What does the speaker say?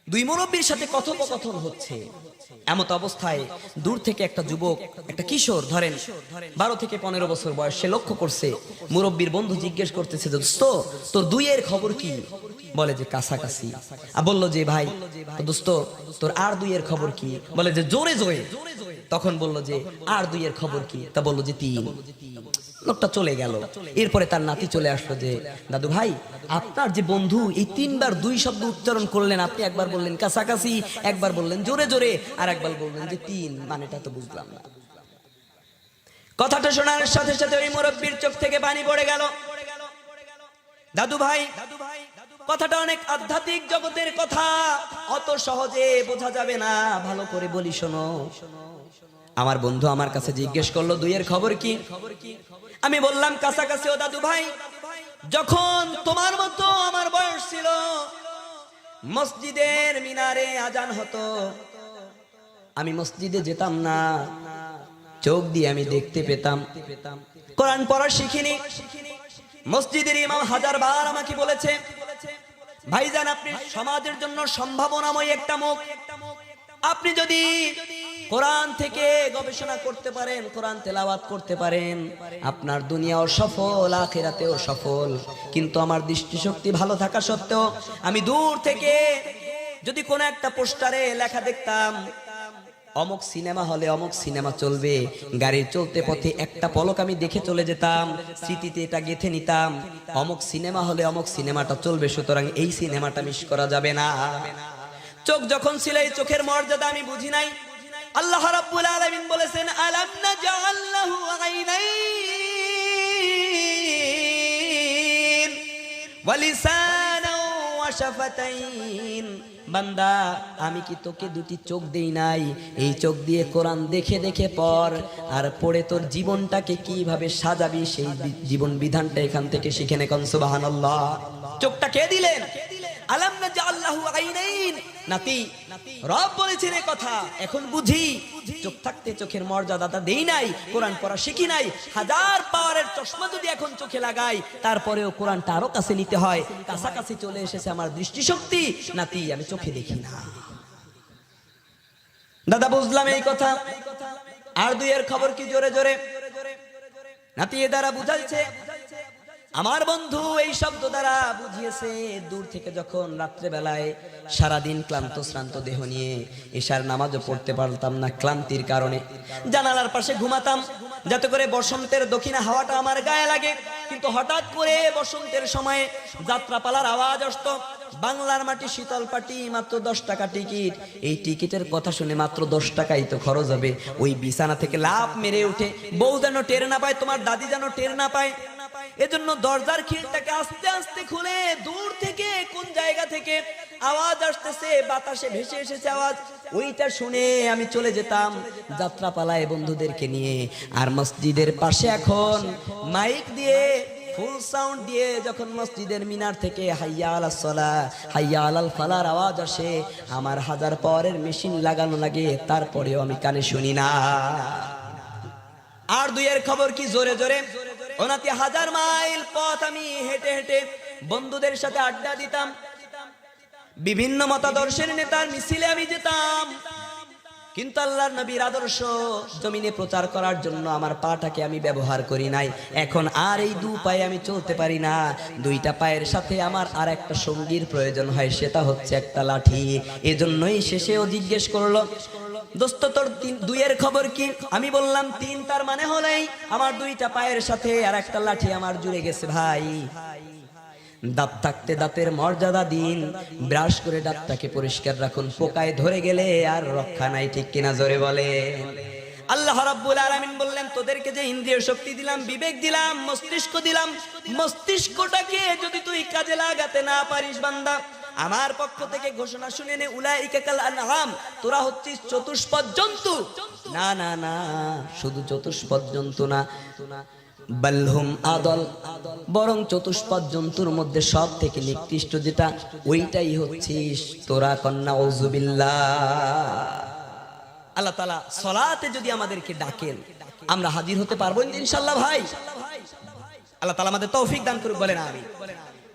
দুই মুরব্বীর সাথে কথোপকথন হচ্ছে। এমত অবস্থায় দূর থেকে একটা যুবক, একটা কিশোর, ধরেন 12 থেকে 15 বছর বয়স, সে লক্ষ্য করছে মুরব্বীর বন্ধু জিজ্ঞেস করতেছে, দোস্ত তোর দুইয়ের খবর কি? বলে যে কাছাকাছি। বলল যে ভাই দোস্ত তোর আর দুইয়ের খবর কি? বলে যে জোরে জোরে। তখন বলল যে আর দুইয়ের খবর কি? তা বলল যে 3। লোকটা চলে গেল। এরপরে তার নাতি চলে আসলো যে দাদু ভাই আপনার যে বন্ধু এই 3 বার 2 শব্দ উচ্চারণ করলেন, আপনি একবার বললেন কাছাকাছি, একবার বললেন জোরে জোরে, আর একবার বললেন যে 3, মানেটা তো বুঝলাম না। কথাটা শোনার সাথে সাথে ওই মুরব্বির চোখ থেকে পানি পড়ে গেল। দাদু ভাই কথাটা অনেক আধ্যাত্মিক জগতের কথা, অত সহজে বোঝা যাবে না, ভালো করে বলি শোনো। আমার বন্ধু আমার কাছে জিজ্ঞেস করলো দুইয়ের খবর কি? আমি বললাম কাছাকাছি। ও দাদু ভাই, যখন তোমার মতো আমার বয়স ছিল, মসজিদের মিনারে আজান হতো, আমি মসজিদে যেতাম না, চোখ দিয়ে আমি দেখতে পেতাম। কোরআন পড়া শিখিনি। মসজিদের ইমাম 1000 বার আমাকে বলেছে, ভাইজান আপনি সমাজের জন্য সম্ভাবনাময় একটা মুখ, আপনি যদি কোরআন থেকে গবেষণা করতে পারেন, কোরআন তেলাওয়াত করতে পারেন, আপনার দুনিয়াও সফল, আখিরাতেও সফল। কিন্তু আমার দৃষ্টিশক্তি ভালো থাকা সত্ত্বেও আমি দূর থেকে যদি কোনো একটা পোস্টারে লেখা দেখতাম অমুক সিনেমা হলে অমুক সিনেমা চলবে, গাড়ির চলতে পথে একটা পলক আমি দেখে চলে যেতাম, স্মৃতিতে এটা গেঁথে নিতাম, অমুক সিনেমা হলে অমুক সিনেমাটা চলবে, সুতরাং এই সিনেমাটা মিস করা যাবে না। চোখ যখন ছিল, এই চোখের মর্যাদা আমি বুঝি নাই। আল্লাহ রাব্বুল আলামিন বলেছেন আলাম নাজআল লাহু আইনাইন ওয়া লিসানাও ওয়া শাফাতাইন। বান্দা আমি কি তোকে 2টি চোখ দেই নাই? এই চোখ দিয়ে কোরআন দেখে দেখে পড়, আর পড়ে তোর জীবনটাকে কিভাবে সাজাবি সেই জীবন বিধানটা এখান থেকে শিখে নে। কোন সুবহানাল্লাহ। চোখটা কে দিলেন? আলাম নাজআল লাহু আইনাইন। নাতি রব বলেছেন এই কথা, এখন বুঝি। চোখ থাকতে চোখের মর্যাদাটা দেই নাই, কোরআন পড়া শিখি নাই। 1000 পাওয়ারের চশমা যদি এখন চোখে লাগাই, তারপরেও কোরআনটা আরো কাছে নিতে হয়। কাছাকাছি চলে এসেছে আমার দৃষ্টিশক্তি, নাতি আমি চোখে দেখি না। দাদা বুঝলাম এই কথা। আর দুইয়ের খবর কি? জোরে জোরে। নাতি এ দ্বারা বুঝাইছে, আমার বন্ধু এই শব্দ দ্বারা বুঝিয়েছে, দূর থেকে যখন রাত্রে বেলায় সারাদিন ক্লান্ত শ্রান্ত দেহ নিয়ে এশার নামাজও পড়তে পারতাম না ক্লান্তির কারণে, জানালার পাশে ঘুমাতাম যাতে করে বসন্তের দক্ষিণা হাওয়াটা আমার গায়ে লাগে। কিন্তু হঠাৎ করে বসন্তের সময়ে যাত্রাপালার আওয়াজ আসতো, বাংলার মাটি শীতল পাটি, মাত্র 10 টাকা টিকিট। এই টিকিটের কথা শুনে মাত্র 10 টাকাই তো খরচ হবে। ওই বিছানা থেকে লাফ মেরে উঠে বউ যেন টের না পায়, তোমার দাদি যেন টের না পায়, এজন্য দরজার খিলটাকে আস্তে আস্তে খুলে দূর থেকে কোন জায়গা থেকে আওয়াজ আসতেছে, বাতাসে ভেসে এসেছে আওয়াজ, ওইটা শুনে আমি চলে যেতাম যাত্রাপালায় বন্ধুদেরকে নিয়ে। আর মসজিদের পাশে এখন মাইক দিয়ে ফুল সাউন্ড দিয়ে যখন মসজিদের মিনার থেকে হাইয়া আলাস সালাহ হাইয়া আলাল ফালার আওয়াজ আসে, আমার 1000 পাওয়ারের মেশিন লাগানো লাগে, তারপরেও আমি কানে শুনি না। আর দুইয়ের খবর কি? জোরে জোরে। ওনাতে 1000 মাইল পথ আমি হেঁটে হেঁটে বন্ধুদের সাথে আড্ডা দিতাম, বিভিন্ন মতাদর্শের নেতার মিছিলে আমি যেতাম। কিন্তু আল্লাহর নবীর আদর্শ জমিনে প্রচার করার জন্য আমার পাটাকে আমি ব্যবহার করি নাই। এখন আর এই 2 পায়ে আমি চলতে পারি না, 2টা পায়ের সাথে আমার আর একটা সঙ্গীর প্রয়োজন হয়, সেটা হচ্ছে একটা লাঠি। এজন্যই শেষেও জিজ্ঞেস করলো, দোস্ত তোর 2-এর খবর কি? আমি বললাম 3, তার মানে হলেই আমার 2টা পায়ের সাথে আর একটা লাঠি আমার জুড়ে গেছে ভাই। দাঁত থাকতে দাঁতের মর্যাদা দিন, ব্রাশ করে দাঁতটাকে পরিষ্কার রাখুন, পোকায় ধরে গেলে আর রক্ষা নাই, ঠিক কিনা জোরে বলে। আল্লাহ রাব্বুল আলামিন বললেন তোদেরকে যে ইন্দ্রিয় শক্তি দিলাম, বিবেক দিলাম, মস্তিষ্ক দিলাম, মস্তিষ্কটাকে যদি তুই কাজে লাগাতে না পারিস বান্দা, আমার পক্ষ থেকে ঘোষণা শুনে নে, উলাইকা কাল আনআম, তোরা হচ্ছিস চতুষ্পদ জন্তু। না না না, শুধু চতুষ্পদ জন্তু না, বালহুম আদল, বরং চতুষ্পদ জন্তুর মধ্যে সব থেকে নিকৃষ্ট যেটা, ওইটাই হচ্ছিস তোরা। কন্যা আউযুবিল্লাহ। আল্লাহ তাআলা সালাতে যদি আমাদেরকে ডাকেন আমরা হাজির হতে পারবো ইনশাআল্লাহ ভাই। আল্লাহ তাআলা আমাদের তৌফিক দান করুক, বলেন আমিন।